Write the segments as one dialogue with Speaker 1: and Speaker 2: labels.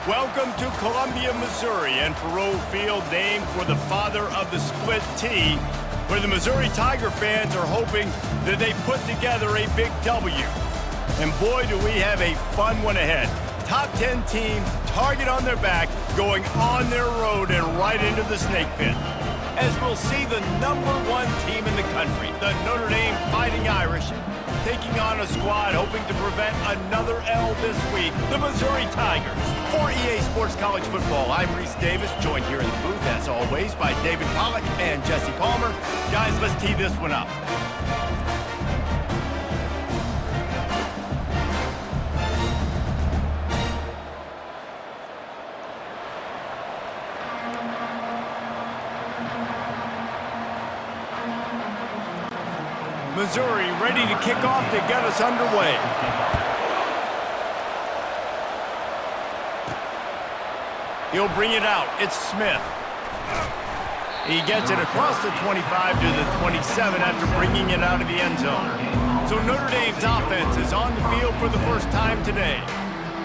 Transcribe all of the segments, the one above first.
Speaker 1: Welcome to Columbia, Missouri, and Faurot Field, named for the father of the split T, where the Missouri Tiger fans are hoping that they put together a big W. And boy, do we have a fun one ahead. Top 10 team, target on their back, going on their road and right into the snake pit. As we'll see the #1 team in the country, the Notre Dame Fighting Irish, taking on a squad hoping to prevent another L this week, the Missouri Tigers. For EA Sports College Football, I'm Reese Davis, joined here in the booth, as always, by David Pollack and Jesse Palmer. Guys, let's tee this one up. Missouri ready to kick off to get us underway. He'll bring it out. It's Smith. He gets it across the 25 to the 27 after bringing it out of the end zone. So Notre Dame's offense is on the field for the first time today.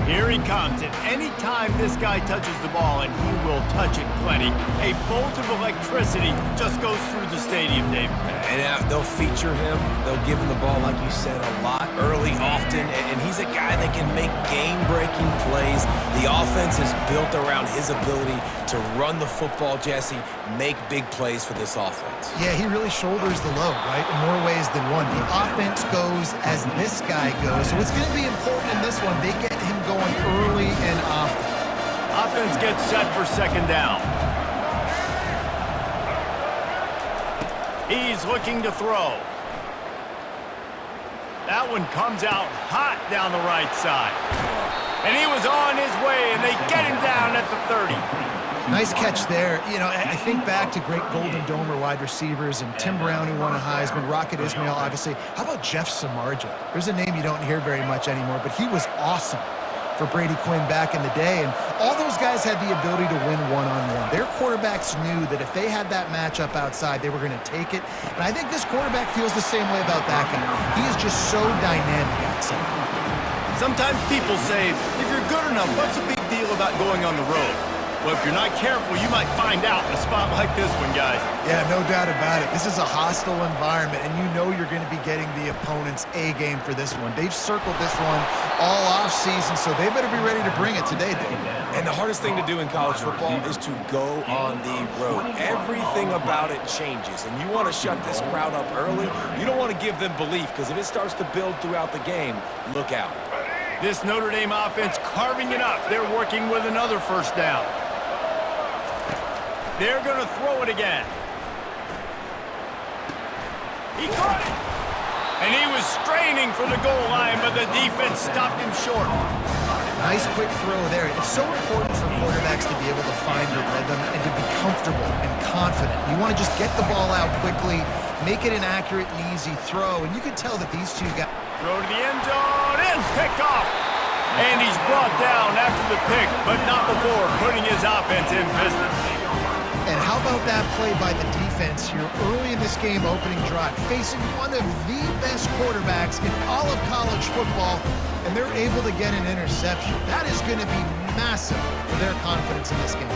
Speaker 1: Here he comes, and any time this guy touches the ball, and he will touch it plenty, a bolt of electricity just goes through the stadium, Dave.
Speaker 2: And they'll feature him. They'll give him the ball, like you said, a lot, early, often, and he's a guy that can make game-breaking plays. The offense is built around his ability to run the football, Jesse, make big plays for this offense.
Speaker 3: Yeah, he really shoulders the load, right, in more ways than one. The offense goes as this guy goes, so it's going to be important in this one. They get him going early and often.
Speaker 1: Offense gets set for second down. He's looking to throw. That one comes out hot down the right side. And he was on his way, and they get him down at the 30.
Speaker 3: Nice catch there. You know, I think back to great Golden Domer wide receivers and Tim Brown, who won a Heisman, Rocket Ismail, obviously. How about Jeff Samardzija? There's a name you don't hear very much anymore, but he was awesome for Brady Quinn back in the day, and all those guys had the ability to win one-on-one. Their quarterbacks knew that if they had that matchup outside, they were going to take it, and I think this quarterback feels the same way about that guy. He is just so dynamic outside.
Speaker 1: Sometimes people say, if you're good enough, what's the big deal about going on the road? Well, if you're not careful, you might find out in a spot like this one, guys.
Speaker 3: Yeah, no doubt about it. This is a hostile environment, and you know you're going to be getting the opponent's A-game for this one. They've circled this one all off-season, so they better be ready to bring it today, Dave.
Speaker 2: And the hardest thing to do in college football is to go on the road. Everything about it changes, and you want to shut this crowd up early. You don't want to give them belief, because if it starts to build throughout the game, look out.
Speaker 1: This Notre Dame offense carving it up. They're working with another first down. They're going to throw it again. He caught it. And he was straining for the goal line, but the defense stopped him short.
Speaker 3: Nice quick throw there. It's so important for quarterbacks to be able to find their rhythm and to be comfortable and confident. You want to just get the ball out quickly, make it an accurate and easy throw, and you can tell that these two guys...
Speaker 1: Throw to the end zone, and picked off. And he's brought down after the pick, but not before putting his offense in business.
Speaker 3: And how about that play by the defense here early in this game opening drive, facing one of the best quarterbacks in all of college football, and they're able to get an interception. That is going to be massive for their confidence in this game.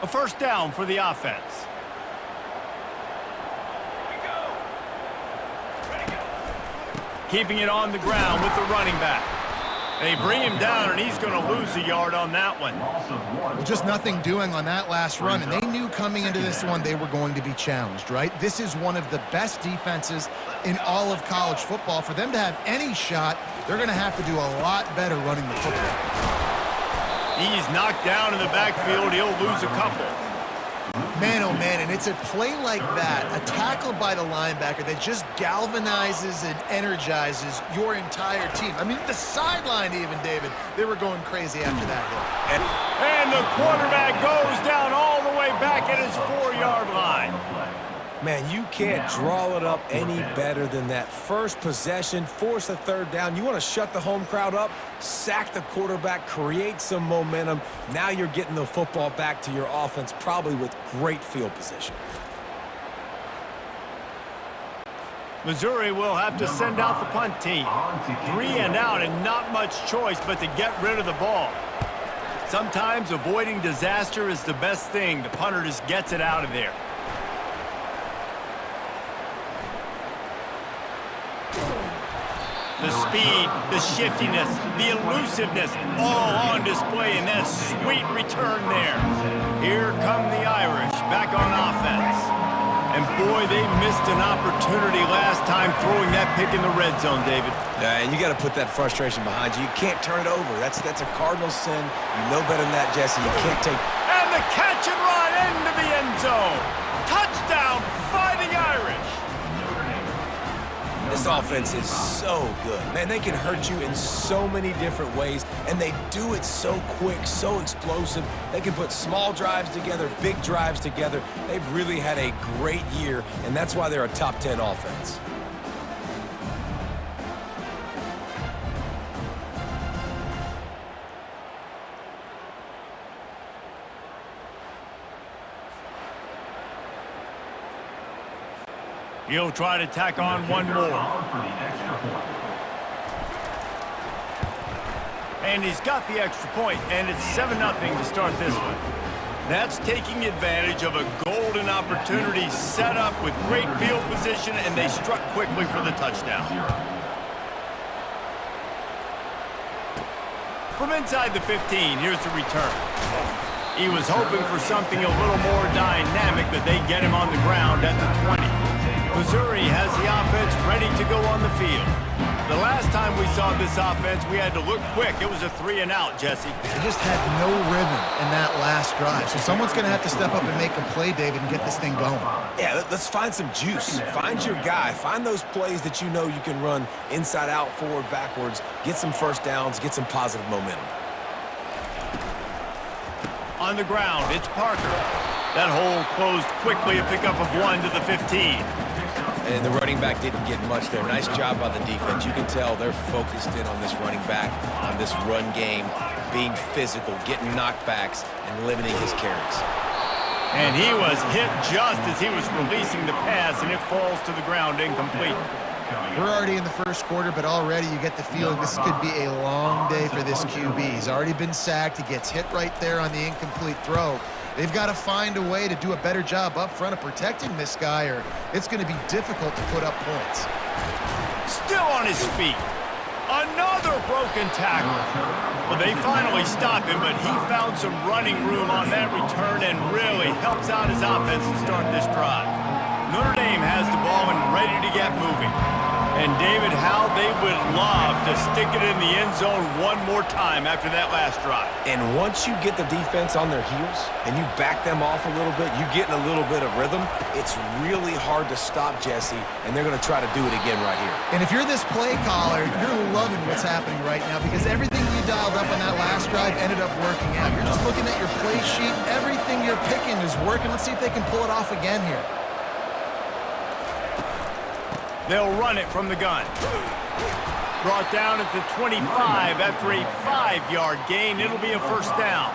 Speaker 1: A first down for the offense. Keeping it on the ground with the running back. They bring him down, and he's going to lose a yard on that one.
Speaker 3: Well, just nothing doing on that last run, and they knew coming into this one they were going to be challenged, right? This is one of the best defenses in all of college football. For them to have any shot, they're going to have to do a lot better running the football.
Speaker 1: He's knocked down in the backfield. He'll lose a couple.
Speaker 3: Man, oh man, and it's a play like that, a tackle by the linebacker that just galvanizes and energizes your entire team. I mean, the sideline even, David, they were going crazy after that hit.
Speaker 1: And the quarterback goes down all the way back at his 4-yard line.
Speaker 2: Man, you can't draw it up any better than that. First possession, force a third down. You want to shut the home crowd up, sack the quarterback, create some momentum. Now you're getting the football back to your offense, probably with great field position.
Speaker 1: Missouri will have to send out the punt team. 3 and out and not much choice but to get rid of the ball. Sometimes avoiding disaster is the best thing. The punter just gets it out of there. The speed, the shiftiness, the elusiveness, all on display in that sweet return there. Here come the Irish back on offense. And boy, they missed an opportunity last time throwing that pick in the red zone, David.
Speaker 2: Yeah, and you got to put that frustration behind you. You can't turn it over. That's a cardinal sin. You know better than that, Jesse. You can't take...
Speaker 1: And the catch and run into the end zone. Touchdown, Fighting Irish.
Speaker 2: This offense is so good. Man, they can hurt you in so many different ways, and they do it so quick, so explosive. They can put small drives together, big drives together. They've really had a great year, and that's why they're a top 10 offense.
Speaker 1: He'll try to tack on one more. And he's got the extra point, and it's 7-0 to start this one. That's taking advantage of a golden opportunity set up with great field position, and they struck quickly for the touchdown. From inside the 15, here's the return. He was hoping for something a little more dynamic, but they get him on the ground at the 20. Missouri has the offense ready to go on the field. The last time we saw this offense, we had to look quick. It was a 3 and out, Jesse.
Speaker 3: They just had no rhythm in that last drive. So someone's going to have to step up and make a play, David, and get this thing going.
Speaker 2: Yeah, let's find some juice. Find your guy. Find those plays that you know you can run inside out, forward, backwards. Get some first downs. Get some positive momentum.
Speaker 1: On the ground, it's Parker. That hole closed quickly, a pickup of 1 to the 15.
Speaker 2: And the running back didn't get much there. Nice job by the defense. You can tell they're focused in on this running back, on this run game, being physical, getting knockbacks, and limiting his carries.
Speaker 1: And he was hit just as he was releasing the pass, and it falls to the ground incomplete.
Speaker 3: We're already in the first quarter, but already you get the feeling this could be a long day for this QB. He's already been sacked. He gets hit right there on the incomplete throw. They've got to find a way to do a better job up front of protecting this guy, or it's going to be difficult to put up points.
Speaker 1: Still on his feet. Another broken tackle. Well, they finally stopped him, but he found some running room on that return and really helps out his offense to start this drive. Notre Dame has the ball and ready to get moving. And David, how they would love to stick it in the end zone one more time after that last drive.
Speaker 2: And once you get the defense on their heels and you back them off a little bit, you get in a little bit of rhythm, it's really hard to stop, Jesse, and they're going to try to do it again right here.
Speaker 3: And if you're this play caller, you're loving what's happening right now because everything you dialed up on that last drive ended up working out. You're just looking at your play sheet. Everything you're picking is working. Let's see if they can pull it off again here.
Speaker 1: They'll run it from the gun. Brought down at the 25 after a 5-yard gain. It'll be a first down.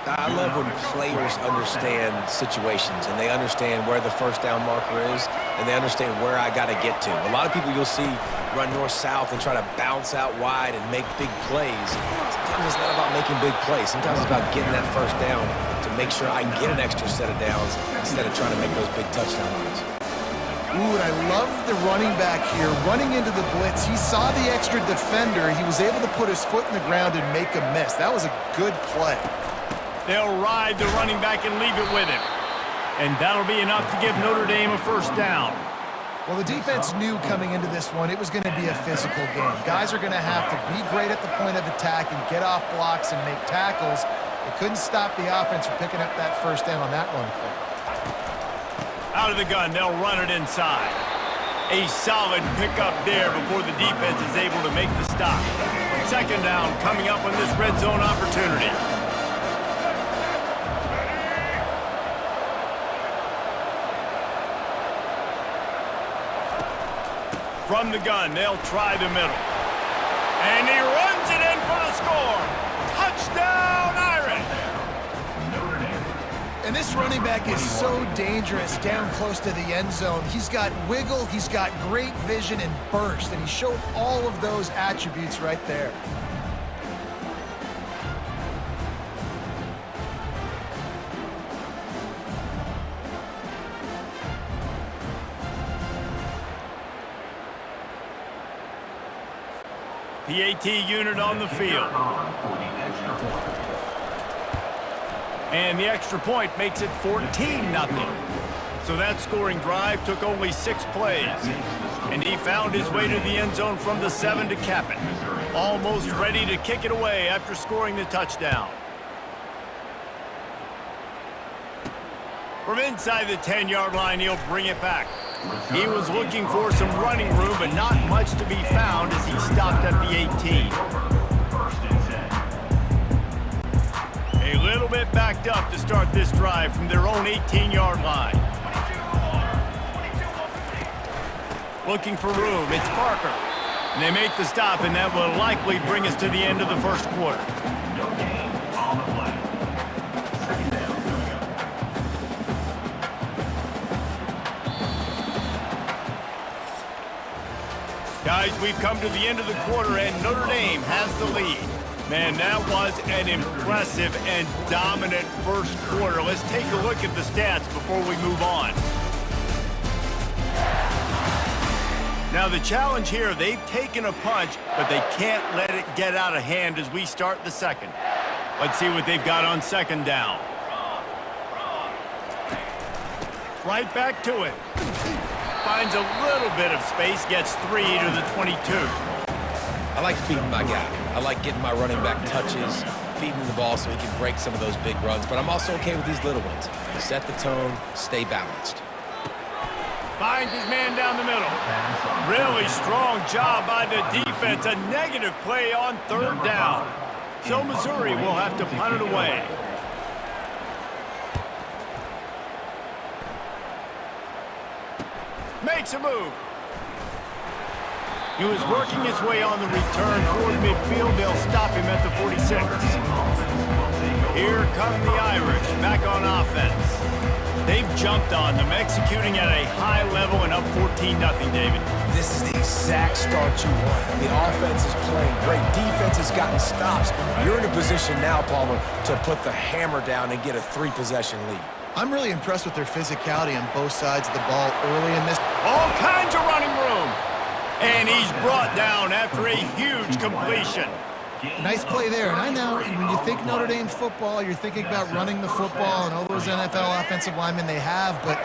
Speaker 2: I love when players understand situations and they understand where the first down marker is and they understand where I got to get to. A lot of people you'll see run north-south and try to bounce out wide and make big plays. Sometimes it's not about making big plays. Sometimes it's about getting that first down to make sure I get an extra set of downs instead of trying to make those big touchdown runs.
Speaker 3: Ooh, and I love the running back here. Running into the blitz, he saw the extra defender. He was able to put his foot in the ground and make a miss. That was a good play.
Speaker 1: They'll ride the running back and leave it with him. And that'll be enough to give Notre Dame a first down.
Speaker 3: Well, the defense knew coming into this one it was going to be a physical game. Guys are going to have to be great at the point of attack and get off blocks and make tackles. They couldn't stop the offense from picking up that first down on that run play.
Speaker 1: Out of the gun, they'll run it inside. A solid pickup there before the defense is able to make the stop. Second down coming up on this red zone opportunity. From the gun, they'll try the middle. And he runs it in for the score. Touchdown, Irish!
Speaker 3: And And this running back is so dangerous down close to the end zone. He's got wiggle, he's got great vision and burst, and he showed all of those attributes right there.
Speaker 1: PAT unit on the field. And the extra point makes it 14-0. So that scoring drive took only 6 plays. And he found his way to the end zone from the 7 to cap it. Almost ready to kick it away after scoring the touchdown. From inside the 10-yard line, he'll bring it back. He was looking for some running room, but not much to be found as he stopped at the 18. A little bit backed up to start this drive from their own 18-yard line. Looking for room, it's Parker. And they make the stop, and that will likely bring us to the end of the first quarter. Guys, we've come to the end of the quarter, and Notre Dame has the lead. Man, that was an impressive and dominant first quarter. Let's take a look at the stats before we move on. Now, the challenge here, they've taken a punch, but they can't let it get out of hand as we start the second. Let's see what they've got on second down. Right back to it. Finds a little bit of space, gets 3 to the 22.
Speaker 2: I like feeding my guy. I like getting my running back touches, feeding the ball so he can break some of those big runs, but I'm also okay with these little ones. Set the tone, stay balanced.
Speaker 1: Finds his man down the middle. Really strong job by the defense. A negative play on third down. So Missouri will have to punt it away. Makes a move. He was working his way on the return toward midfield. They'll stop him at the 46. Here come the Irish back on offense. They've jumped on them, executing at a high level and up 14-0, David.
Speaker 2: This is the exact start you want. The offense is playing great. Defense has gotten stops. You're in a position now, Palmer, to put the hammer down and get a 3-possession lead.
Speaker 3: I'm really impressed with their physicality on both sides of the ball early in this.
Speaker 1: All kinds of running room. And he's brought down after a huge completion.
Speaker 3: Nice play there. And I know when you think Notre Dame football, you're thinking about running the football and all those NFL offensive linemen they have. But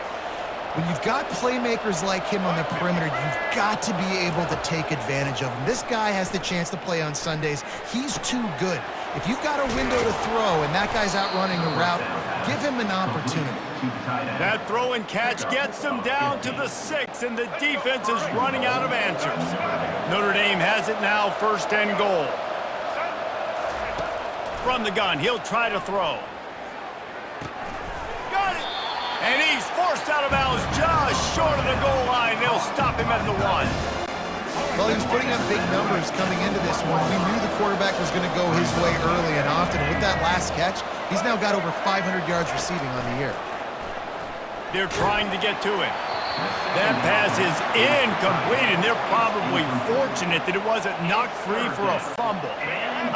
Speaker 3: when you've got playmakers like him on the perimeter, you've got to be able to take advantage of him. This guy has the chance to play on Sundays. He's too good. If you've got a window to throw and that guy's out running a route, give him an opportunity.
Speaker 1: That throw and catch gets them down to the 6, and the defense is running out of answers. Notre Dame has it now, 1st and goal. From the gun, he'll try to throw. Got it! And he's forced out of bounds just short of the goal line. They'll stop him at the 1.
Speaker 3: Well, he was putting up big numbers coming into this one. We knew the quarterback was going to go his way early and often. And with that last catch, he's now got over 500 yards receiving on the year.
Speaker 1: They're trying to get to it. That pass is incomplete, and they're probably fortunate that it wasn't knocked free for a fumble.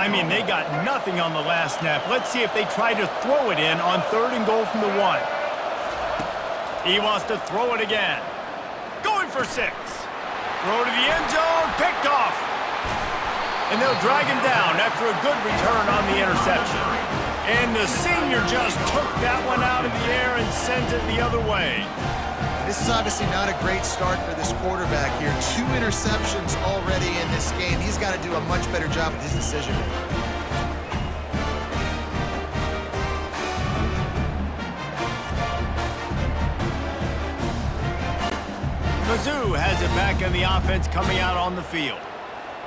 Speaker 1: I mean, they got nothing on the last snap. Let's see if they try to throw it in on 3rd and goal from the 1. He wants to throw it again. Going for 6. Throw to the end zone, picked off. And they'll drag him down after a good return on the interception. And the senior just took that one out of the air and sends it the other way.
Speaker 3: This is obviously not a great start for this quarterback here. 2 interceptions already in this game. He's got to do a much better job with his decision making.
Speaker 1: Mizzou has it back in the offense coming out on the field.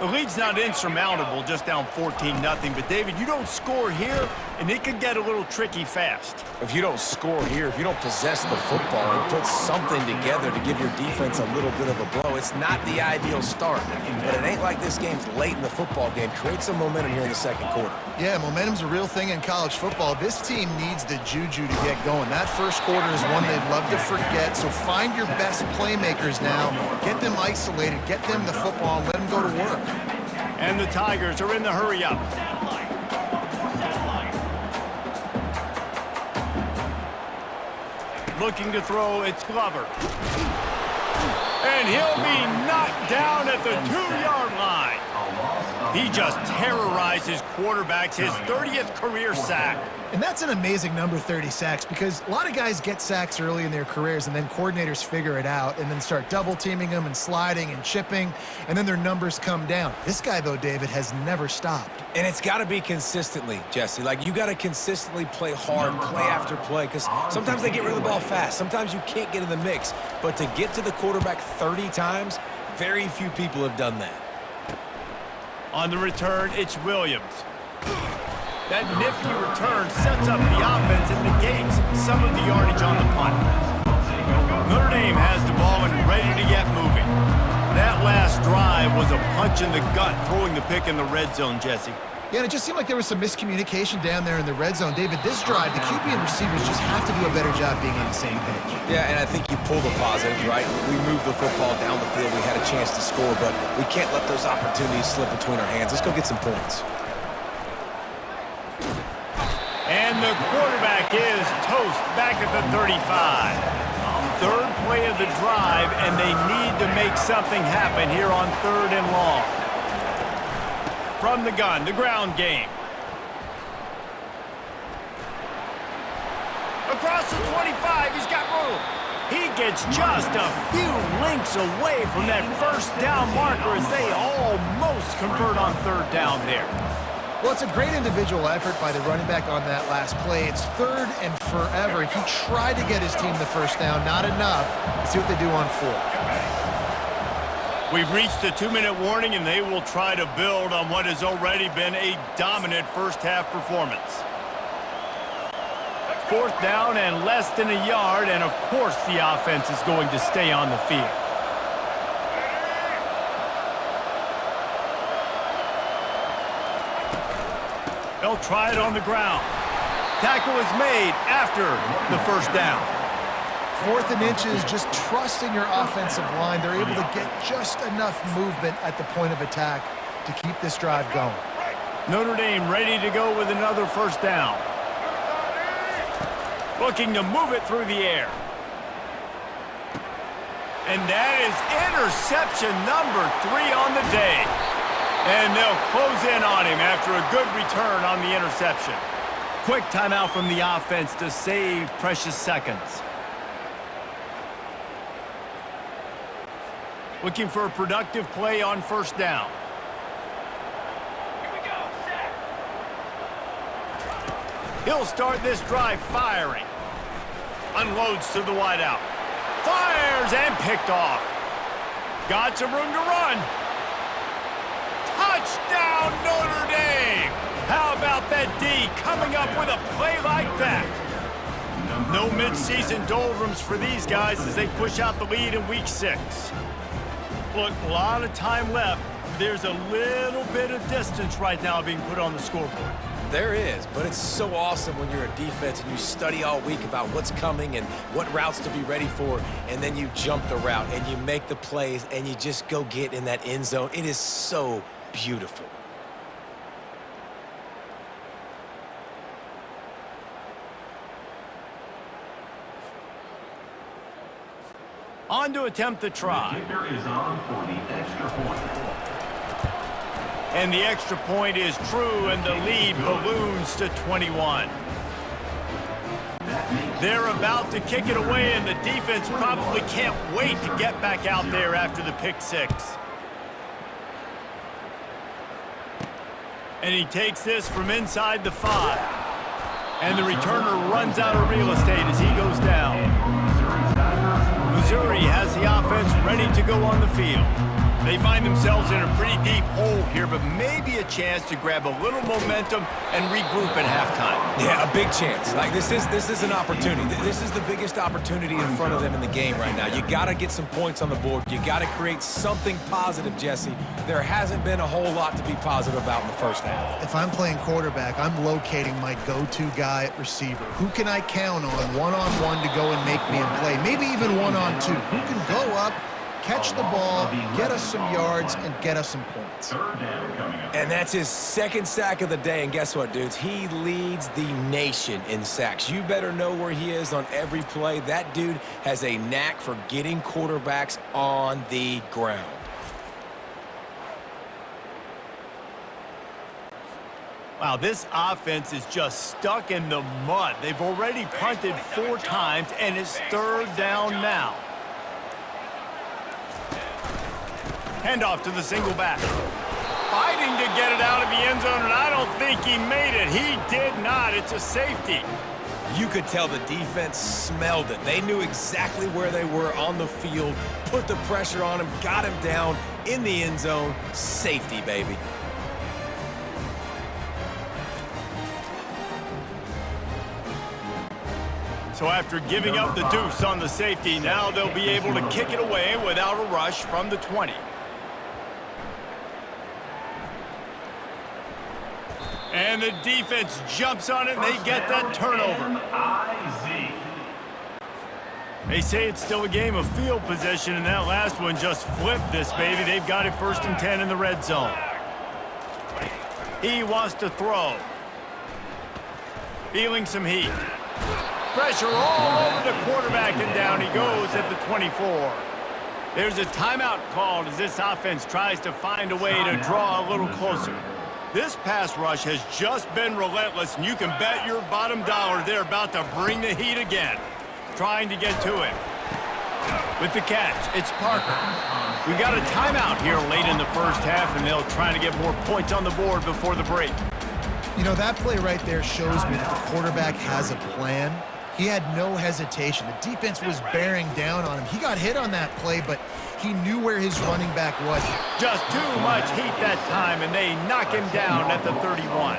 Speaker 1: The lead's not insurmountable, just down 14-0. But, David, you don't score here, and it could get a little tricky fast.
Speaker 2: If you don't score here, if you don't possess the football and put something together to give your defense a little bit of a blow, it's not the ideal start. But it ain't like this game's late in the football game. Create some momentum here in the second quarter.
Speaker 3: Yeah, momentum's a real thing in college football. This team needs the juju to get going. That first quarter is one they'd love to forget, so find your best playmakers now. Get them isolated, get them the football, and let them go to work.
Speaker 1: And the Tigers are in the hurry-up. Looking to throw, it's Glover. And he'll be knocked down at the 2-yard line. He just terrorizes quarterbacks, his 30th career sack.
Speaker 3: And that's an amazing number, 30 sacks, because a lot of guys get sacks early in their careers, and then coordinators figure it out and then start double-teaming them and sliding and chipping, and then their numbers come down. This guy, though, David, has never stopped.
Speaker 2: And it's got to be consistently, Jesse. Like, you got to consistently play hard, play after play, because sometimes they get rid of the ball fast. Sometimes you can't get in the mix. But to get to the quarterback 30 times, very few people have done that.
Speaker 1: On the return, it's Williams. That nifty return sets up the offense and negates some of the yardage on the punt. Notre Dame has the ball and ready to get moving. That last drive was a punch in the gut, throwing the pick in the red zone, Jesse.
Speaker 3: Yeah, and it just seemed like there was some miscommunication down there in the red zone. David, this drive, the QB and receivers just have to do a better job being on the same page.
Speaker 2: Yeah, and I think you pull the positives, right? We moved the football down the field. We had a chance to score, but we can't let those opportunities slip between our hands. Let's go get some points.
Speaker 1: And the quarterback is toast back at the 35. Third play of the drive, and they need to make something happen here on 3rd and long. From the gun, the ground game. Across the 25, he's got room. He gets just a few links away from that first down marker as they almost convert on 3rd down there.
Speaker 3: Well, it's a great individual effort by the running back on that last play. It's 3rd and forever. He tried to get his team the first down, not enough. Let's see what they do on 4th.
Speaker 1: We've reached the 2-minute warning, and they will try to build on what has already been a dominant first-half performance. 4th down and less than a yard, and of course the offense is going to stay on the field. They'll try it on the ground. Tackle is made after the first down.
Speaker 3: 4th and inches, just trusting your offensive line. They're able to get just enough movement at the point of attack to keep this drive going.
Speaker 1: Notre Dame ready to go with another first down. Looking to move it through the air. And that is interception number 3 on the day. And they'll close in on him after a good return on the interception. Quick timeout from the offense to save precious seconds. Looking for a productive play on first down. Here we go, set. He'll start this drive firing. Unloads to the wideout. Fires and picked off. Got some room to run. Touchdown, Notre Dame! How about that D coming up with a play like that? No midseason doldrums for these guys as they push out the lead in Week 6. Look, a lot of time left. There's a little bit of distance right now being put on the scoreboard.
Speaker 2: There is, but it's so awesome when you're a defense and you study all week about what's coming and what routes to be ready for, and then you jump the route and you make the plays and you just go get in that end zone. It is so beautiful.
Speaker 1: On to attempt the try.
Speaker 4: The kicker is on for the extra point.
Speaker 1: And the extra point is true, and the lead balloons to 21. They're about to kick it away, and the defense probably can't wait to get back out there after the pick 6. And he takes this from inside the 5. And the returner runs out of real estate as he goes down. Missouri has the offense ready to go on the field. They find themselves in a pretty deep hole here, but maybe a chance to grab a little momentum and regroup at halftime.
Speaker 2: Yeah, a big chance. Like this is an opportunity. This is the biggest opportunity in front of them in the game right now. You got to get some points on the board. You got to create something positive, Jesse. There hasn't been a whole lot to be positive about in the first half.
Speaker 3: If I'm playing quarterback, I'm locating my go-to guy at receiver. Who can I count on one-on-one to go and make me a play? Maybe even one-on-two. Who can go up, catch the ball, get us some yards, and get us some points.
Speaker 2: And that's his second sack of the day. And guess what, dudes? He leads the nation in sacks. You better know where he is on every play. That dude has a knack for getting quarterbacks on the ground.
Speaker 1: Wow, this offense is just stuck in the mud. They've already punted 4 times, and it's 3rd down now. Handoff to the single back. Fighting to get it out of the end zone, and I don't think he made it. He did not. It's a safety.
Speaker 2: You could tell the defense smelled it. They knew exactly where they were on the field, put the pressure on him, got him down in the end zone. Safety, baby.
Speaker 1: So after giving up the deuce on the safety, now they'll be able to kick it away without a rush from the 20. And the defense jumps on it, and they get that turnover. They say it's still a game of field position, and that last one just flipped this, baby. They've got it 1st and 10 in the red zone. He wants to throw. Feeling some heat. Pressure all over the quarterback, and down he goes at the 24. There's a timeout called as this offense tries to find a way to draw a little closer. This pass rush has just been relentless, and you can bet your bottom dollar they're about to bring the heat again. Trying to get to him. With the catch, it's Parker. We got a timeout here late in the first half, and they'll try to get more points on the board before the break.
Speaker 3: You know, that play right there shows me that the quarterback has a plan. He had no hesitation. The defense was bearing down on him. He got hit on that play, but he knew where his running back was.
Speaker 1: Just too much heat that time, and they knock him down at the 31.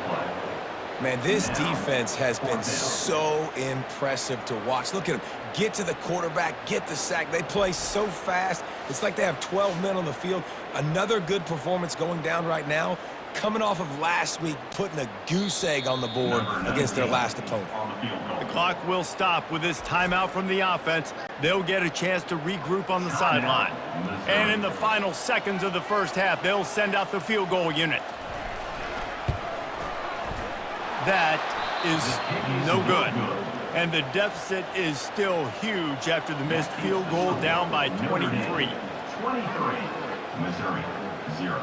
Speaker 2: Man, this defense has been so impressive to watch. Look at them. Get to the quarterback, get the sack. They play so fast. It's like they have 12 men on the field. Another good performance going down right now. Coming off of last week, putting a goose egg on the board against their last opponent.
Speaker 1: The clock will stop with this timeout from the offense. They'll get a chance to regroup on the sideline. And in the final seconds of the first half, they'll send out the field goal unit. That is no good. And the deficit is still huge after the missed field goal, down by 23.
Speaker 4: 23, Missouri, 0.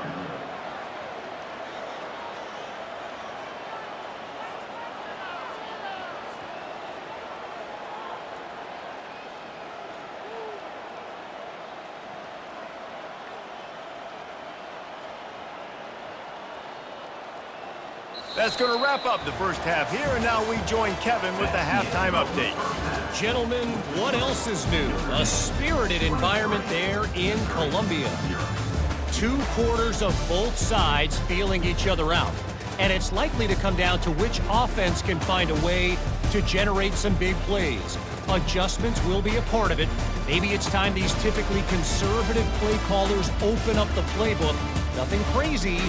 Speaker 1: That's going to wrap up the first half here, and now we join Kevin with the halftime update.
Speaker 5: Gentlemen, what else is new? A spirited environment there in Columbia. 2 quarters of both sides feeling each other out. And it's likely to come down to which offense can find a way to generate some big plays. Adjustments will be a part of it. Maybe it's time these typically conservative play callers open up the playbook. Nothing crazy,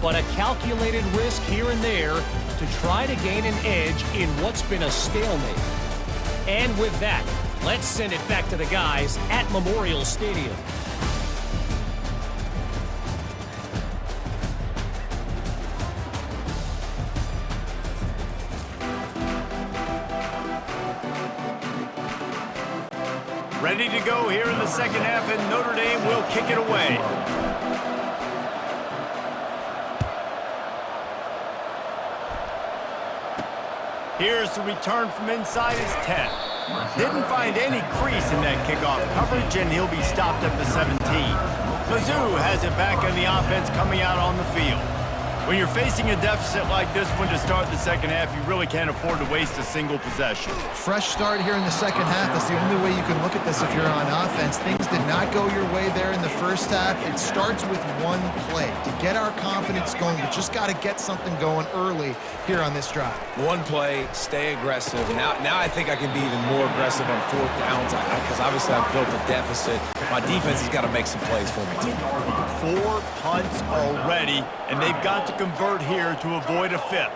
Speaker 5: but a calculated risk here and there to try to gain an edge in what's been a stalemate. And with that, let's send it back to the guys at Memorial Stadium.
Speaker 1: Ready to go here in the second half, and Notre Dame will kick it away. Here's the return from inside his 10. Didn't find any crease in that kickoff coverage, and he'll be stopped at the 17. Mizzou has it back in the offense coming out on the field. When you're facing a deficit like this one to start the second half, you really can't afford to waste a single possession.
Speaker 3: Fresh start here in the second half is the only way you can look at this if you're on offense. Things did not go your way there in the first half. It starts with one play. To get our confidence going, we just got to get something going early here on this drive.
Speaker 2: One play, stay aggressive. Now I think I can be even more aggressive on fourth downs because obviously I've built a deficit. My defense has got to make some plays for me, too.
Speaker 1: 4 punts already, and they've got to convert here to avoid a fifth.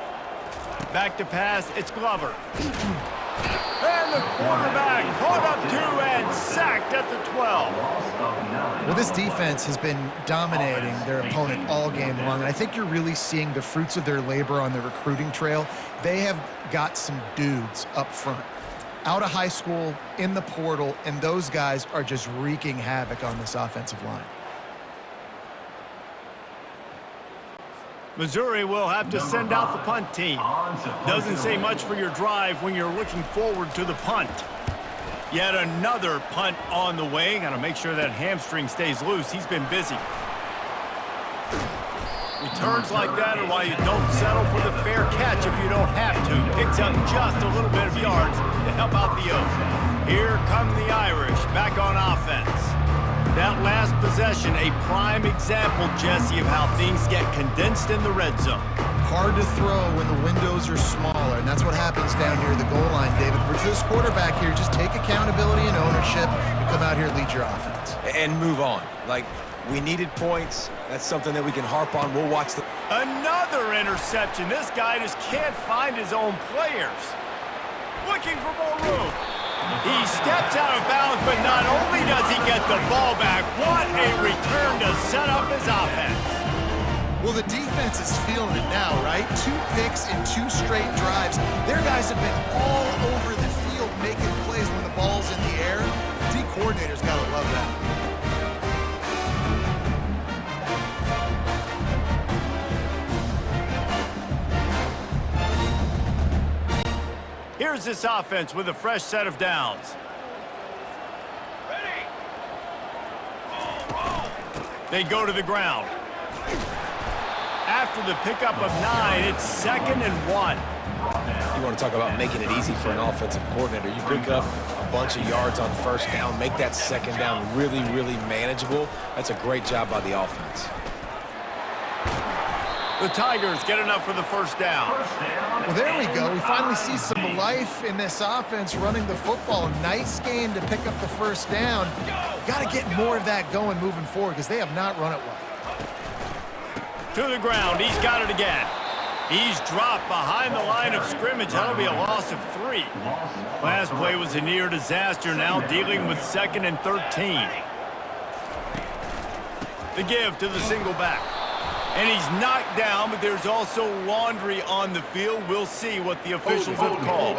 Speaker 1: Back to pass, it's Glover. And the quarterback caught up to and sacked at the 12.
Speaker 3: Well, this defense has been dominating their opponent all game long, and I think you're really seeing the fruits of their labor on the recruiting trail. They have got some dudes up front, out of high school, in the portal, and those guys are just wreaking havoc on this offensive line.
Speaker 1: Missouri will have to send out the punt team. Doesn't say much for your drive when you're looking forward to the punt. Yet another punt on the way. Got to make sure that hamstring stays loose. He's been busy. Returns like that are why you don't settle for the fair catch if you don't have to. Picks up just a little bit of yards to help out the Oaks. Here come the Irish back on offense. That last possession, a prime example, Jesse, of how things get condensed in the red zone.
Speaker 3: Hard to throw when the windows are smaller, and that's what happens down near the goal line, David. For this quarterback here, just take accountability and ownership and come out here and lead your offense.
Speaker 2: And move on. Like, we needed points. That's something that we can harp on. We'll watch the...
Speaker 1: Another interception. This guy just can't find his own players. Looking for more room. He steps out of bounds, but not only does he get the ball back, what a return to set up his offense.
Speaker 3: Well, the defense is feeling it now, right? 2 picks in 2 straight drives. Their guys have been all over the field making plays when the ball's in the air. D coordinator's got to love that.
Speaker 1: Here's this offense with a fresh set of downs. They go to the ground. After the pickup of 9, it's 2nd and 1.
Speaker 2: You want to talk about making it easy for an offensive coordinator. You pick up a bunch of yards on first down, make that second down really, really manageable. That's a great job by the offense.
Speaker 1: The Tigers get enough for the first down.
Speaker 3: Well, there we go. We finally see some life in this offense running the football. Nice game to pick up the first down. Got to get more of that going moving forward because they have not run it well.
Speaker 1: To the ground. He's got it again. He's dropped behind the line of scrimmage. That'll be a loss of 3. Last play was a near disaster. Now dealing with 2nd and 13. The give to the single back. And he's knocked down, but there's also laundry on the field. We'll see what the officials have called.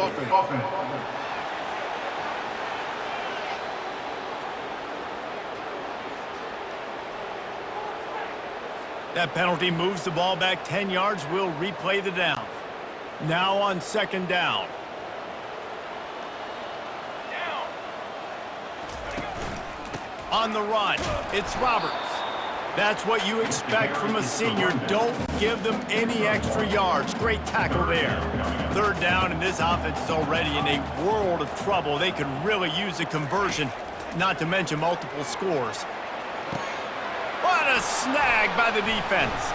Speaker 1: That penalty moves the ball back 10 yards. We'll replay the down. Now on 2nd down. On the run, it's Roberts. That's what you expect from a senior. Don't give them any extra yards. Great tackle there. 3rd down, and this offense is already in a world of trouble. They could really use a conversion, not to mention multiple scores. What a snag by the defense.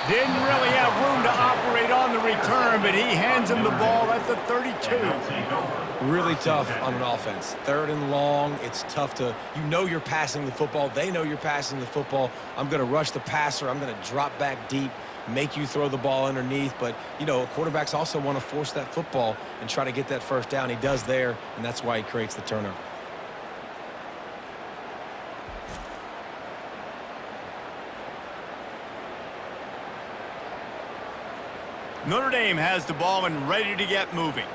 Speaker 1: Didn't really have room to operate on the return, but he hands him the ball at the 32.
Speaker 2: Really tough on an offense. 3rd and long, it's tough to, you know you're passing the football. They know you're passing the football. I'm going to rush the passer. I'm going to drop back deep, make you throw the ball underneath. But, you know, quarterbacks also want to force that football and try to get that first down. He does there, and that's why he creates the turnover.
Speaker 1: Notre Dame has the ball and ready to get moving.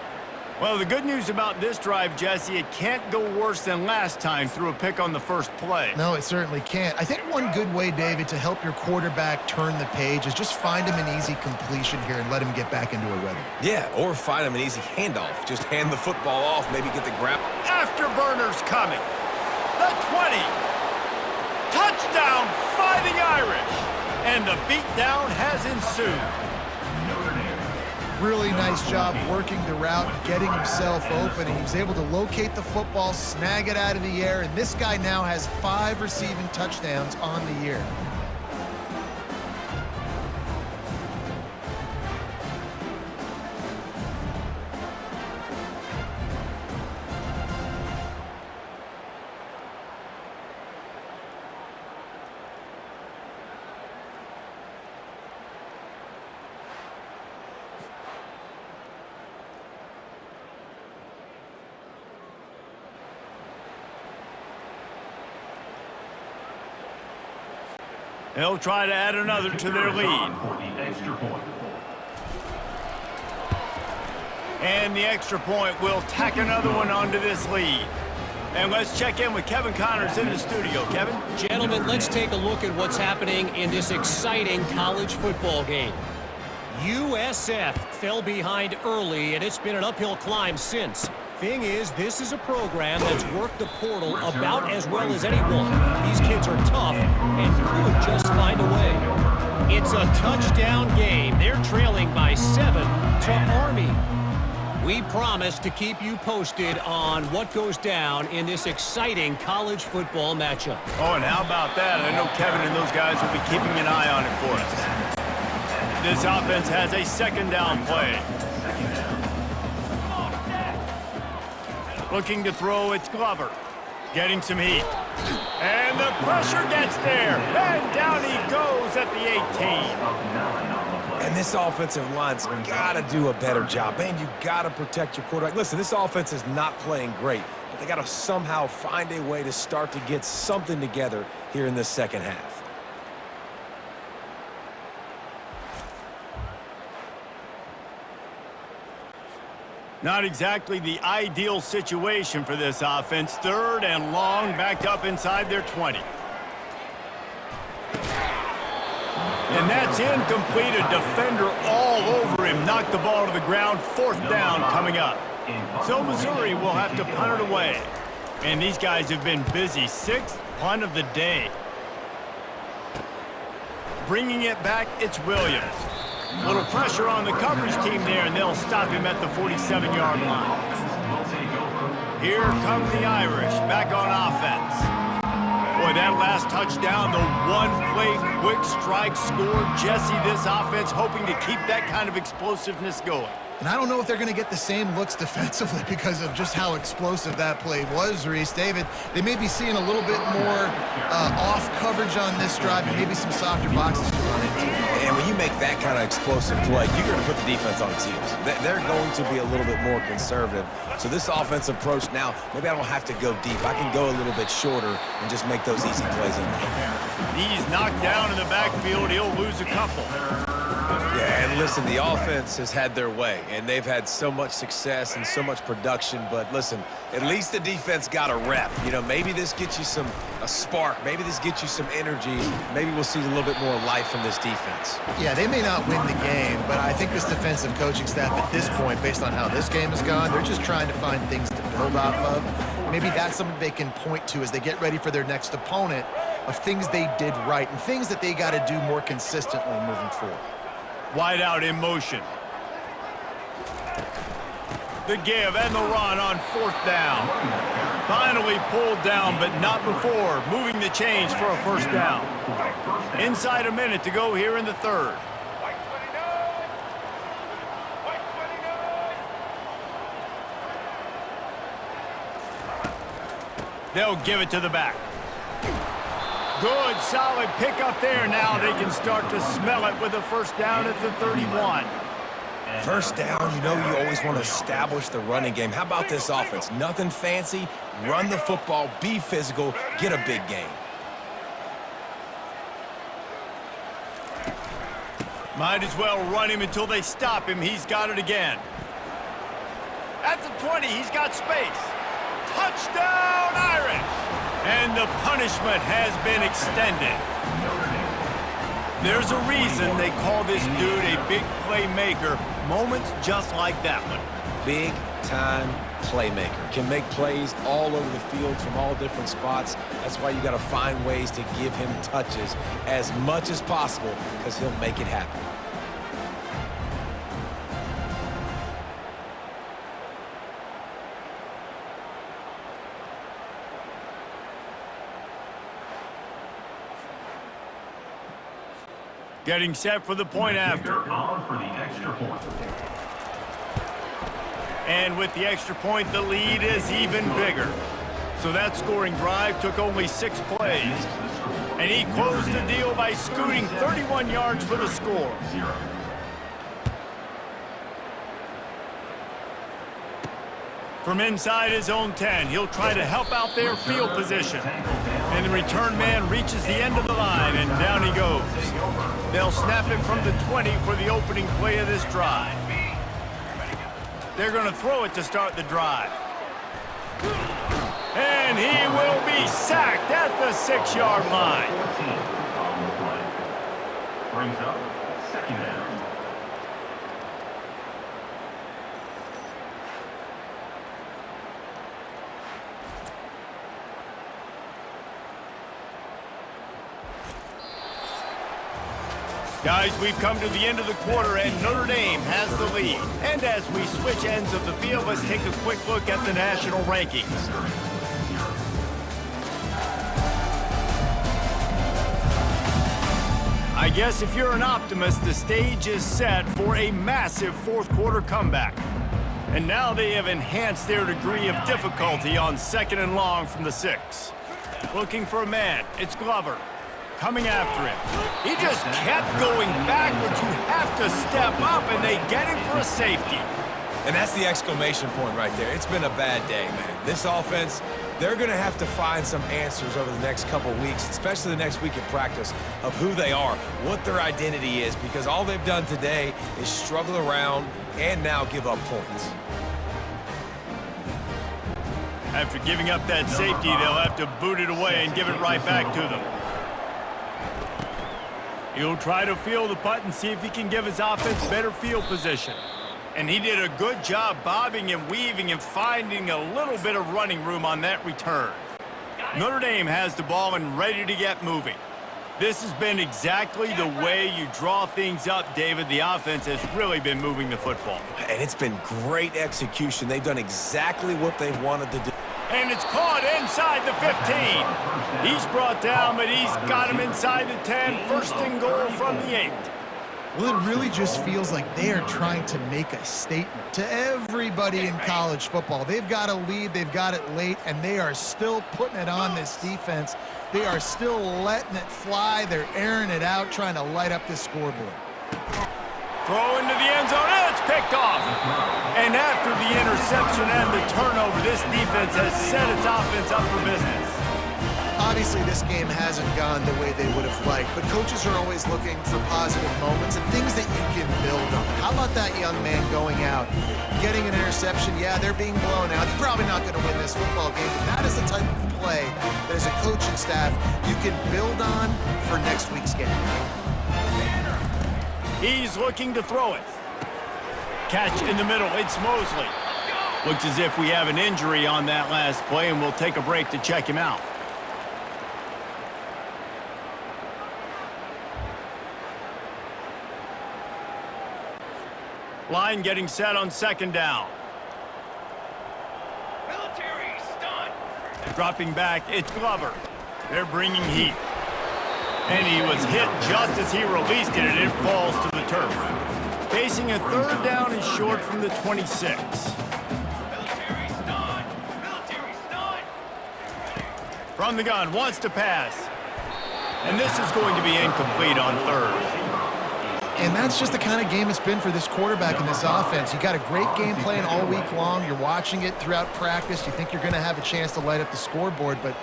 Speaker 1: Well, the good news about this drive, Jesse, it can't go worse than last time through a pick on the first play.
Speaker 3: No, it certainly can't. I think one good way, David, to help your quarterback turn the page is just find him an easy completion here and let him get back into a rhythm.
Speaker 2: Yeah, or find him an easy handoff. Just hand the football off, maybe get the grab.
Speaker 1: Afterburners coming. The 20. Touchdown, Fighting Irish. and the beatdown has ensued.
Speaker 3: Really nice job working the route, getting himself open, and he was able to locate the football, snag it out of the air, and this guy now has 5 receiving touchdowns on the year.
Speaker 1: They'll try to add another to their lead.
Speaker 4: For the extra point.
Speaker 1: And the extra point will tack another one onto this lead. And let's check in with Kevin Connors in the studio. Kevin?
Speaker 5: Gentlemen, let's take a look at what's happening in this exciting college football game. USF fell behind early, and it's been an uphill climb since. Thing is, this is a program that's worked the portal about as well as anyone. These kids are tough and could just find a way. It's a touchdown game. They're trailing by 7 to Army. We promise to keep you posted on what goes down in this exciting college football matchup.
Speaker 1: Oh, and how about that? I know Kevin and those guys will be keeping an eye on it for us. This offense has a second down play. Looking to throw, it's Glover. Getting some heat. And the pressure gets there. And down he goes at the 18.
Speaker 2: And this offensive line's got to do a better job. Man, you got to protect your quarterback. Listen, this offense is not playing great, but they got to somehow find a way to start to get something together here in this second half.
Speaker 1: Not exactly the ideal situation for this offense. 3rd and long, backed up inside their 20. And that's incomplete. A defender all over him. Knocked the ball to the ground. 4th down coming up. So Missouri will have to punt it away. And these guys have been busy. 6th punt of the day. Bringing it back, it's Williams. Little pressure on the coverage team there, and they'll stop him at the 47-yard line. Here come the Irish, back on offense. Boy, that last touchdown, the one-play quick strike score. Jesse, this offense hoping to keep that kind of explosiveness going.
Speaker 3: And I don't know if they're going to get the same looks defensively because of just how explosive that play was, Reese. David, they may be seeing a little bit more off coverage on this drive and maybe some softer boxes to run into.
Speaker 2: And when you make that kind of explosive play, you're going to put the defense on its heels. They're going to be a little bit more conservative. So this offensive approach now, maybe I don't have to go deep. I can go a little bit shorter and just make those easy plays in there.
Speaker 1: He's knocked down in the backfield. He'll lose a couple.
Speaker 2: Yeah, and listen, the offense has had their way, and they've had so much success and so much production. But listen, at least the defense got a rep. You know, maybe this gets you a spark. Maybe this gets you some energy. Maybe we'll see a little bit more life from this defense.
Speaker 3: Yeah, they may not win the game, but I think this defensive coaching staff at this point, based on how this game has gone, they're just trying to find things to build off of. Maybe that's something they can point to as they get ready for their next opponent of things they did right and things that they got to do more consistently moving forward.
Speaker 1: Wide out in motion. The give and the run on 4th down. Finally pulled down, but not before moving the chains for a 1st down. Inside a minute to go here in the 3rd. They'll give it to the back. Good, solid pickup there. Now they can start to smell it with a 1st down at the 31.
Speaker 2: 1st down, you know you always want to establish the running game. How about this offense? Nothing fancy. Run the football, be physical, get a big gain.
Speaker 1: Might as well run him until they stop him. He's got it again. At the 20, he's got space. Touchdown, Irish! And the punishment has been extended. There's a reason they call this dude a big playmaker. Moments just like that one.
Speaker 2: Big-time playmaker. Can make plays all over the field from all different spots. That's why you got to find ways to give him touches as much as possible because he'll make it happen.
Speaker 1: Getting set for the point after.
Speaker 4: On for the extra point.
Speaker 1: And with the extra point, the lead is even bigger. So that scoring drive took only 6 plays. And he closed the deal by scooting 31 yards for the score. From inside his own 10, he'll try to help out their field position. And the return man reaches the end of the line, and down he goes. They'll snap it from the 20 for the opening play of this drive. They're going to throw it to start the drive. And he will be sacked at the 6-yard line.
Speaker 4: Brings up second down.
Speaker 1: Guys, we've come to the end of the quarter, and Notre Dame has the lead. And as we switch ends of the field, let's take a quick look at the national rankings. I guess if you're an optimist, the stage is set for a massive fourth-quarter comeback. And now they have enhanced their degree of difficulty on 2nd and long from the 6. Looking for a man, it's Glover. Coming after him. He just kept going backwards. You have to step up, and they get him for a safety.
Speaker 2: And that's the exclamation point right there. It's been a bad day, man. This offense, they're going to have to find some answers over the next couple weeks, especially the next week of practice, of who they are, what their identity is, because all they've done today is struggle around and now give up points.
Speaker 1: After giving up that safety, they'll have to boot it away and give it right back to them. He'll try to field the punt and see if he can give his offense better field position. And he did a good job bobbing and weaving and finding a little bit of running room on that return. Notre Dame has the ball and ready to get moving. This has been exactly the way you draw things up, David. The offense has really been moving the football.
Speaker 2: And it's been great execution. They've done exactly what they've wanted to do.
Speaker 1: And it's caught inside the 15. He's brought down, but he's got him inside the 10. First and goal from the 8.
Speaker 3: Well, it really just feels like they are trying to make a statement to everybody in college football. They've got a lead, they've got it late, and they are still putting it on this defense. They are still letting it fly. They're airing it out, trying to light up this scoreboard.
Speaker 1: Throw into the end zone, and it's picked off. And after the interception and the turnover, this defense has set its offense up for business.
Speaker 3: Obviously, this game hasn't gone the way they would have liked, but coaches are always looking for positive moments and things that you can build on. How about that young man going out, getting an interception? Yeah, they're being blown out. They're probably not going to win this football game, but that is the type of play that as a coaching staff you can build on for next week's game.
Speaker 1: He's looking to throw it. Catch in the middle, it's Mosley. Looks as if we have an injury on that last play, and we'll take a break to check him out. Line getting set on 2nd down.
Speaker 6: Military stunt.
Speaker 1: Dropping back, it's Glover. They're bringing heat. And he was hit just as he released it, and it falls to the turf. Facing a 3rd down and short from the 26.
Speaker 6: Military stunt. Military stunt.
Speaker 1: From the gun, wants to pass. And this is going to be incomplete on 3rd.
Speaker 3: And that's just the kind of game it's been for this quarterback in this offense. You got a great game plan all week long. You're watching it throughout practice. You think you're going to have a chance to light up the scoreboard, but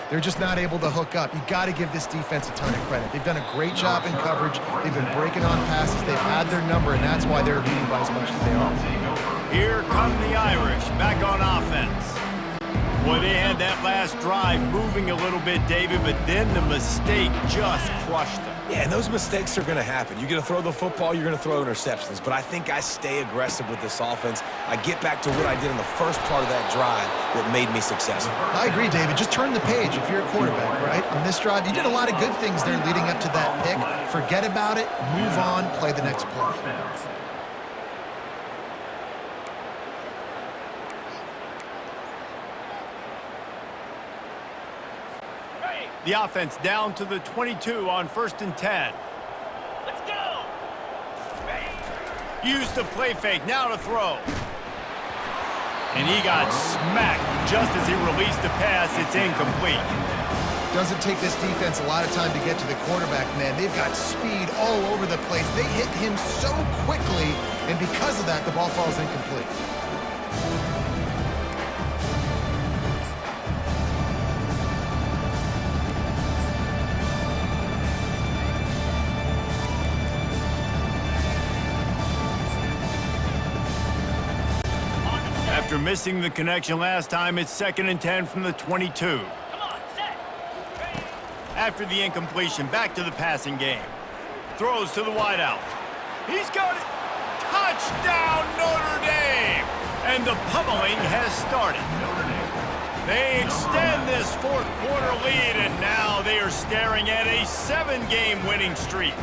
Speaker 3: they're just not able to hook up. You got to give this defense a ton of credit. They've done a great job in coverage. They've been breaking on passes. They've had their number, and that's why they're leading by as much as they are.
Speaker 1: Here come the Irish back on offense. Boy, they had that last drive moving a little bit, David, but then the mistake just crushed them.
Speaker 2: Yeah, and those mistakes are going to happen. You're going to throw the football, you're going to throw interceptions. But I think I stay aggressive with this offense. I get back to what I did in the first part of that drive that made me successful.
Speaker 3: I agree, David. Just turn the page if you're a quarterback, right? On this drive, you did a lot of good things there leading up to that pick. Forget about it, move on, play the next play.
Speaker 1: The offense down to the 22 on 1st and 10.
Speaker 6: Let's go.
Speaker 1: Use the play fake, now to throw. And he got smacked just as he released the pass. It's incomplete.
Speaker 3: Doesn't take this defense a lot of time to get to the quarterback, man. They've got speed all over the place. They hit him so quickly, and because of that, the ball falls incomplete.
Speaker 1: After missing the connection last time, it's 2nd and 10 from the 22.
Speaker 6: Come on, set.
Speaker 1: After the incompletion, back to the passing game. Throws to the wideout. He's got it. Touchdown, Notre Dame! And the pummeling has started. They extend this fourth quarter lead, and now they are staring at a 7-game winning streak.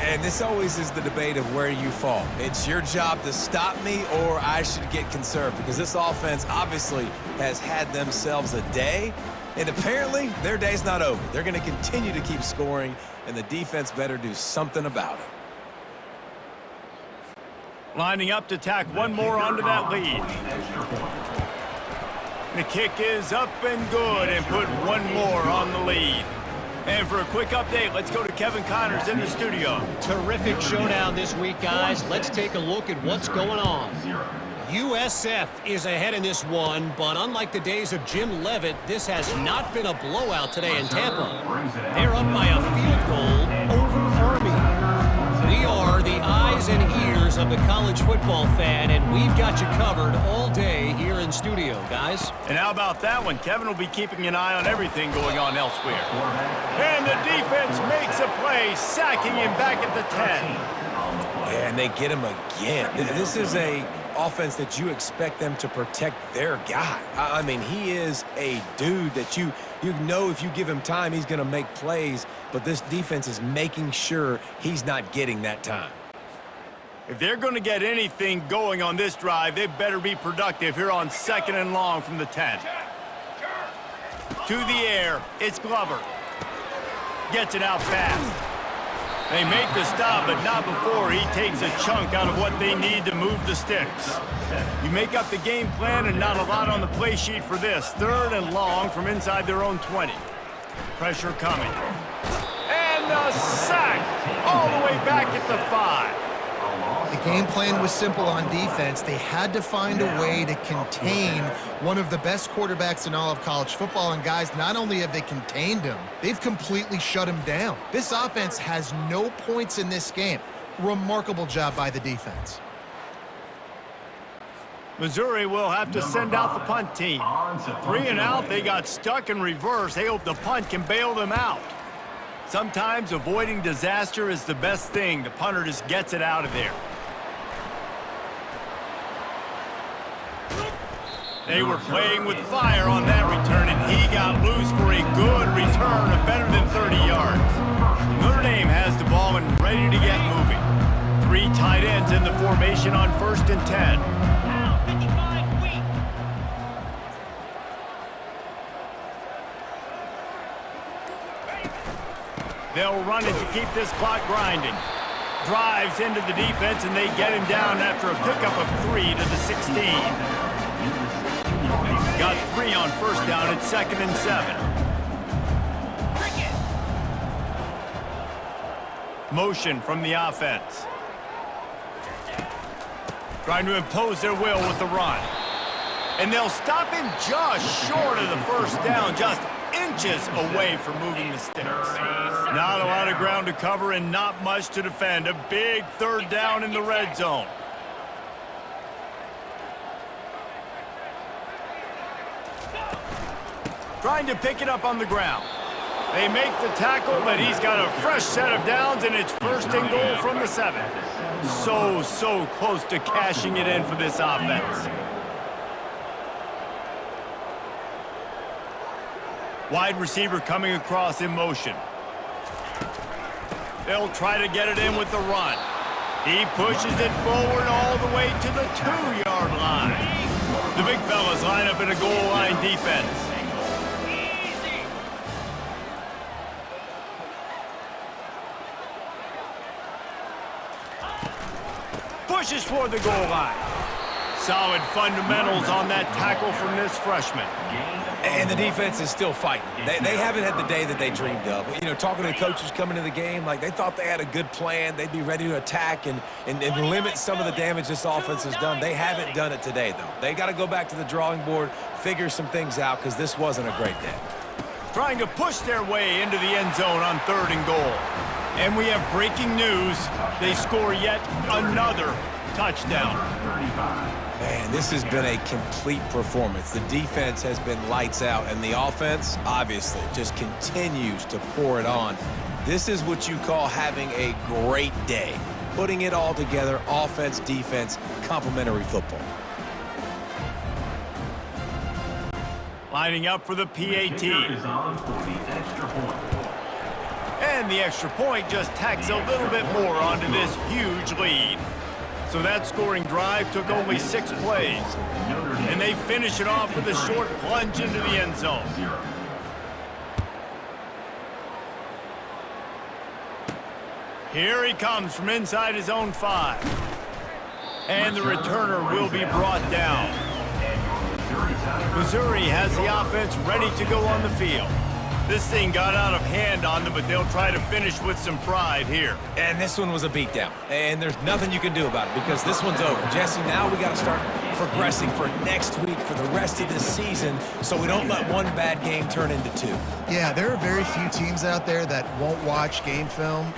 Speaker 2: And this always is the debate of where you fall. It's your job to stop me, or I should get conserved, because this offense obviously has had themselves a day, and apparently their day's not over. They're going to continue to keep scoring, and the defense better do something about it.
Speaker 1: Lining up to tack one more onto that lead. The kick is up and good, and put one more on the lead. And for a quick update, let's go to Kevin Connors in the studio.
Speaker 5: Terrific showdown this week, guys. Let's take a look at what's going on. USF is ahead in this one, but unlike the days of Jim Leavitt, this has not been a blowout today in Tampa. They're up by a field goal over Army. We are the eyes and ears of the college football fan, and we've got you covered all day here in studio, guys.
Speaker 1: And how about that one? Kevin will be keeping an eye on everything going on elsewhere. And the defense makes a play, sacking him back at the 10.
Speaker 2: And they get him again. This is a offense that you expect them to protect their guy. I mean, he is a dude that you know if you give him time, he's going to make plays, but this defense is making sure he's not getting that time.
Speaker 1: If they're going to get anything going on this drive, they better be productive here on 2nd and long from the 10. To the air, it's Glover. Gets it out fast. They make the stop, but not before he takes a chunk out of what they need to move the sticks. You make up the game plan and not a lot on the play sheet for this. 3rd and long from inside their own 20. Pressure coming. And the sack all the way back at the 5.
Speaker 3: The game plan was simple on defense. They had to find a way to contain one of the best quarterbacks in all of college football. And guys, not only have they contained him, they've completely shut him down. This offense has no points in this game. Remarkable job by the defense.
Speaker 1: Missouri will have to send out the punt team. 3 and out, they got stuck in reverse. They hope the punt can bail them out. Sometimes avoiding disaster is the best thing. The punter just gets it out of there. They were playing with fire on that return, and he got loose for a good return of better than 30 yards. Notre Dame has the ball and ready to get moving. 3 tight ends in the formation on 1st and 10.
Speaker 6: Now, 55 weak.
Speaker 1: They'll run it to keep this clock grinding. Drives into the defense, and they get him down after a pickup of 3 to the 16. Got 3 on 1st down at 2nd and 7. Motion from the offense. Trying to impose their will with the run. And they'll stop him just short of the 1st down, just inches away from moving the sticks. Not a lot of ground to cover and not much to defend. A big 3rd down in the red zone. trying to pick it up on the ground. They make the tackle, but he's got a fresh set of downs, and it's first and goal from the 7. So close to cashing it in for this offense. Wide receiver coming across in motion. They'll try to get it in with the run. He pushes it forward all the way to the 2-yard line. The big fellas line up in a goal line defense. Pushes for the goal line. Solid fundamentals on that tackle from this freshman.
Speaker 2: And the defense is still fighting. They haven't had the day that they dreamed of. You know, talking to the coaches coming into the game, like they thought they had a good plan. They'd be ready to attack and limit some of the damage this offense has done. They haven't done it today, though. They got to go back to the drawing board, figure some things out, because this wasn't a great day.
Speaker 1: Trying to push their way into the end zone on 3rd and goal. And we have breaking news. They score yet another touchdown.
Speaker 2: Man, this has been a complete performance. The defense has been lights out, and the offense, obviously, just continues to pour it on. This is what you call having a great day. Putting it all together, offense, defense, complementary football.
Speaker 1: Lining up for the PAT.
Speaker 4: Is on for the extra point.
Speaker 1: And the extra point just tacks a little bit more onto this huge lead. So that scoring drive took only 6 plays. And they finish it off with a short plunge into the end zone. Here he comes from inside his own 5. And the returner will be brought down. Missouri has the offense ready to go on the field. This thing got out of hand on them, but they'll try to finish with some pride here.
Speaker 2: And this one was a beatdown. And there's nothing you can do about it because this one's over. Jesse, now we got to start progressing for next week, for the rest of this season, so we don't let one bad game turn into 2.
Speaker 3: Yeah, there are very few teams out there that won't watch game film,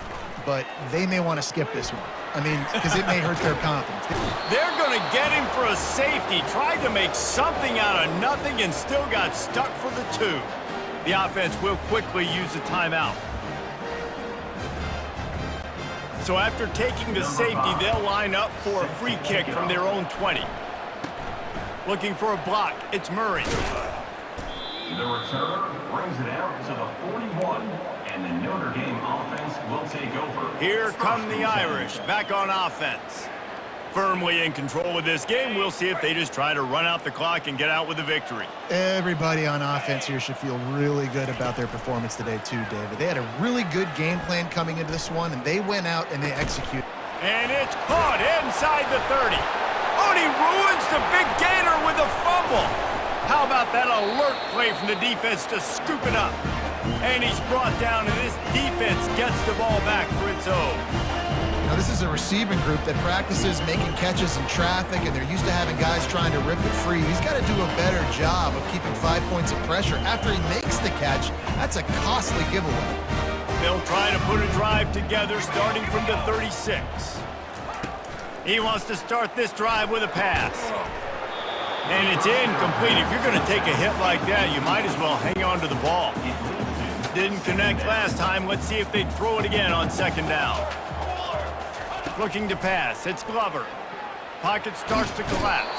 Speaker 3: but they may want to skip this one. I mean, because it may hurt their confidence.
Speaker 1: They're going to get him for a safety. Tried to make something out of nothing and still got stuck for the 2. The offense will quickly use a timeout. So after taking the safety, they'll line up for a free kick from their own 20. Looking for a block, it's Murray.
Speaker 4: The returner brings it out to the 41, and the Notre Dame offense will take over.
Speaker 1: Here come the Irish, back on offense. Firmly in control of this game. We'll see if they just try to run out the clock and get out with a victory.
Speaker 3: Everybody on offense here should feel really good about their performance today too, David. They had a really good game plan coming into this one, and they went out and they executed.
Speaker 1: And it's caught inside the 30. Oh, and he ruins the big gainer with a fumble. How about that alert play from the defense to scoop it up? And he's brought down, and this defense gets the ball back for its own.
Speaker 3: Now, this is a receiving group that practices making catches in traffic, and they're used to having guys trying to rip it free. He's got to do a better job of keeping 5 points of pressure after he makes the catch. That's a costly giveaway.
Speaker 1: They'll try to put a drive together starting from the 36. He wants to start this drive with a pass. And it's incomplete. If you're going to take a hit like that, you might as well hang on to the ball. Didn't connect last time. Let's see if they throw it again on 2nd down. Looking to pass. It's Glover. Pocket starts to collapse.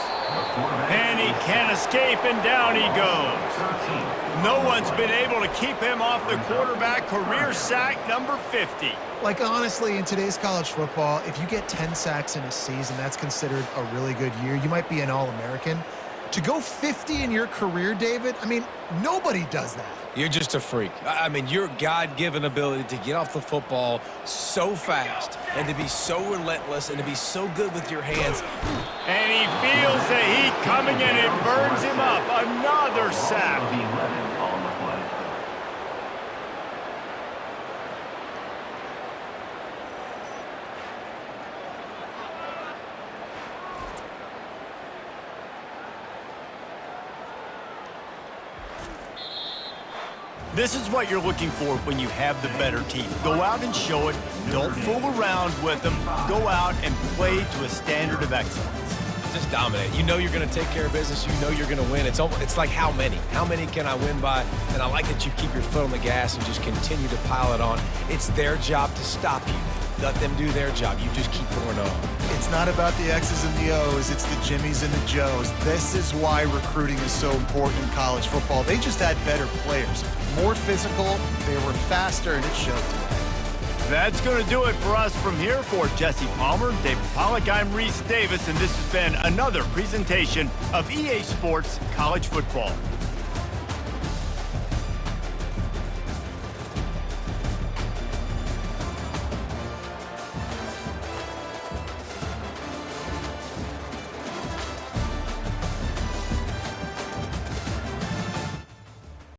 Speaker 1: And he can't escape, and down he goes. No one's been able to keep him off the quarterback. Career sack number 50.
Speaker 3: Like, honestly, in today's college football, if you get 10 sacks in a season, that's considered a really good year. You might be an All-American. To go 50 in your career, David, I mean, nobody does that.
Speaker 2: You're just a freak. I mean, your God-given ability to get off the football so fast and to be so relentless and to be so good with your hands.
Speaker 1: And he feels the heat coming, and it burns him up. Another sack. This is what you're looking for when you have the better team. Go out and show it. Don't fool around with them. Go out and play to a standard of excellence.
Speaker 2: Just dominate. You know you're going to take care of business. You know you're going to win. It's like how many? How many can I win by? And I like that you keep your foot on the gas and just continue to pile it on. It's their job to stop you. Let them do their job. You just keep pouring on.
Speaker 3: It's not about the X's and the O's. It's the Jimmies and the Joes. This is why recruiting is so important in college football. They just had better players, more physical, they were faster, and it showed today.
Speaker 1: That's going to do it for us from here. For Jesse Palmer, David Pollack, I'm Reese Davis, and this has been another presentation of EA Sports College Football.